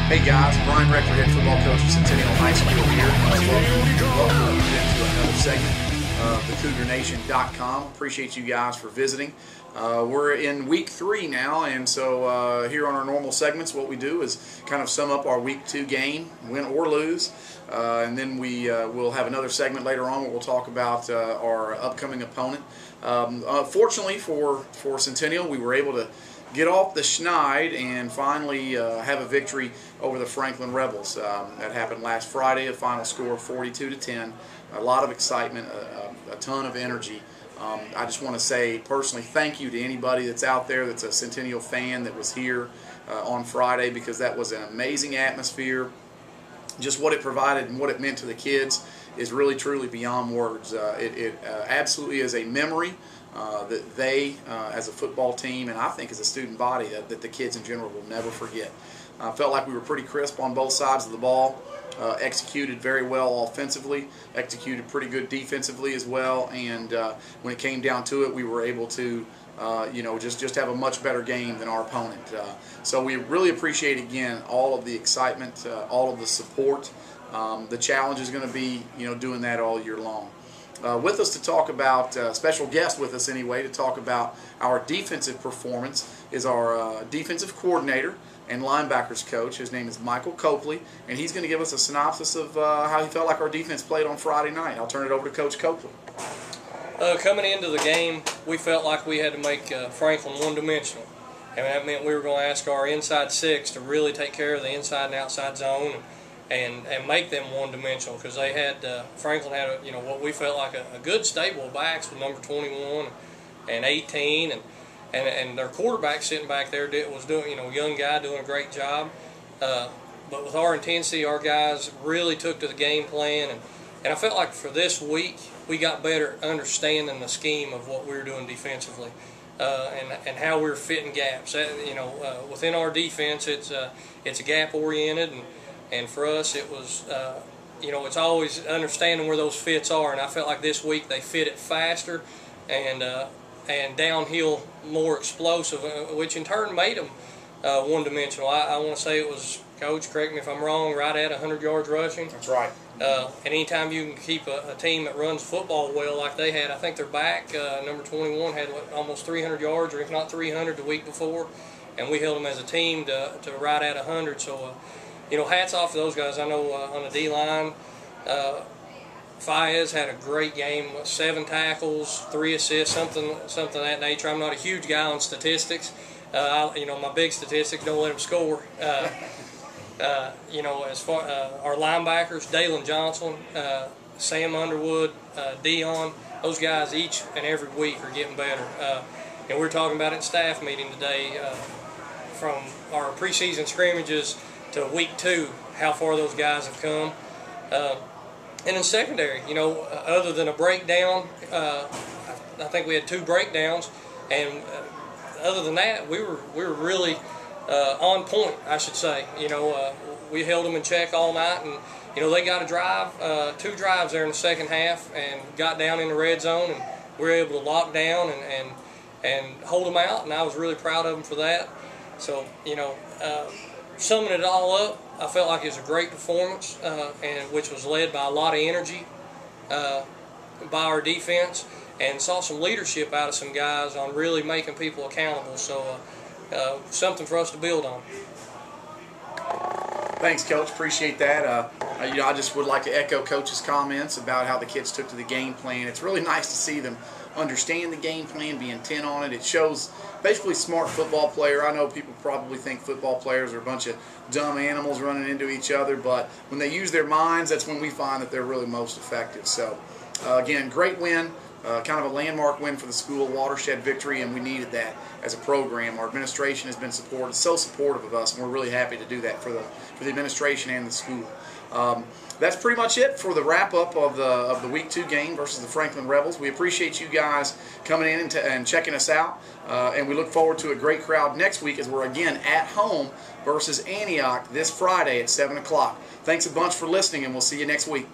Hey guys, Brian Rector, head football coach of Centennial High School here. Welcome to another segment of theCougarNation.com. Appreciate you guys for visiting. We're in week 3 now, and so here on our normal segments, what we do is kind of sum up our week 2 game, win or lose, and then we will have another segment later on where we'll talk about our upcoming opponent. Fortunately for Centennial, we were able to get off the schneid and finally have a victory over the Franklin Rebels. That happened last Friday, a final score of 42-10. A lot of excitement, a ton of energy. I just want to say personally thank you to anybody that's out there that's a Centennial fan that was here on Friday, because that was an amazing atmosphere. Just what it provided and what it meant to the kids is really truly beyond words. It absolutely is a memory that they, as a football team, and I think as a student body, that the kids in general will never forget. I felt like we were pretty crisp on both sides of the ball, executed very well offensively, executed pretty good defensively as well, and when it came down to it, we were able to just have a much better game than our opponent. So we really appreciate, again, all of the excitement, all of the support. The challenge is going to be, doing that all year long. With us to talk about, special guest with us anyway, to talk about our defensive performance is our defensive coordinator and linebackers coach. His name is Michael Copley, and he's going to give us a synopsis of how he felt like our defense played on Friday night. I'll turn it over to Coach Copley. Coming into the game, we felt like we had to make Franklin one-dimensional. And that meant we were going to ask our inside six to really take care of the inside and outside zone and make them one-dimensional, because they had Franklin had what we felt like a good stable of backs with number 21 and 18, and their quarterback sitting back there was doing young guy doing a great job. But with our intensity, our guys really took to the game plan, and I felt like for this week we got better understanding the scheme of what we were doing defensively, and how we were fitting gaps. Within our defense, it's a gap oriented, and for us it was it's always understanding where those fits are, and I felt like this week they fit it faster and downhill more explosive, which in turn made them one-dimensional. I want to say it was, Coach, correct me if I'm wrong, right at 100 yards rushing. That's right. And anytime you can keep a team that runs football well like they had, I think their back, number 21, had almost 300 yards, or if not 300 the week before, and we held them as a team to right at 100. So, hats off to those guys. I know on the D-line, Faiz had a great game, 7 tackles, 3 assists, something of that nature. I'm not a huge guy on statistics. My big statistics don't let him score. As far our linebackers, Dalen Johnson, Sam Underwood, Dion, those guys each and every week are getting better. And we were talking about it in staff meeting today, from our preseason scrimmages to week 2, how far those guys have come. And in secondary, other than a breakdown, I think we had 2 breakdowns, and other than that, we were really on point, I should say. We held them in check all night, and they got a drive, 2 drives there in the second half, and got down in the red zone, and we were able to lock down and hold them out, and I was really proud of them for that. So summing it all up, I felt like it was a great performance, and which was led by a lot of energy by our defense, and saw some leadership out of some guys on really making people accountable. So something for us to build on. Thanks, Coach. Appreciate that. I just would like to echo Coach's comments about how the kids took to the game plan. It's really nice to see them understand the game plan, be intent on it. It shows basically smart football player. I know people probably think football players are a bunch of dumb animals running into each other, but when they use their minds, that's when we find that they're really most effective. So, again, great win. Kind of a landmark win for the school, watershed victory, and we needed that as a program. Our administration has been so supportive of us, and we're really happy to do that for the administration and the school. That's pretty much it for the wrap-up of the Week 2 game versus the Franklin Rebels. We appreciate you guys coming in and checking us out, and we look forward to a great crowd next week as we're again at home versus Antioch this Friday at 7 o'clock. Thanks a bunch for listening, and we'll see you next week.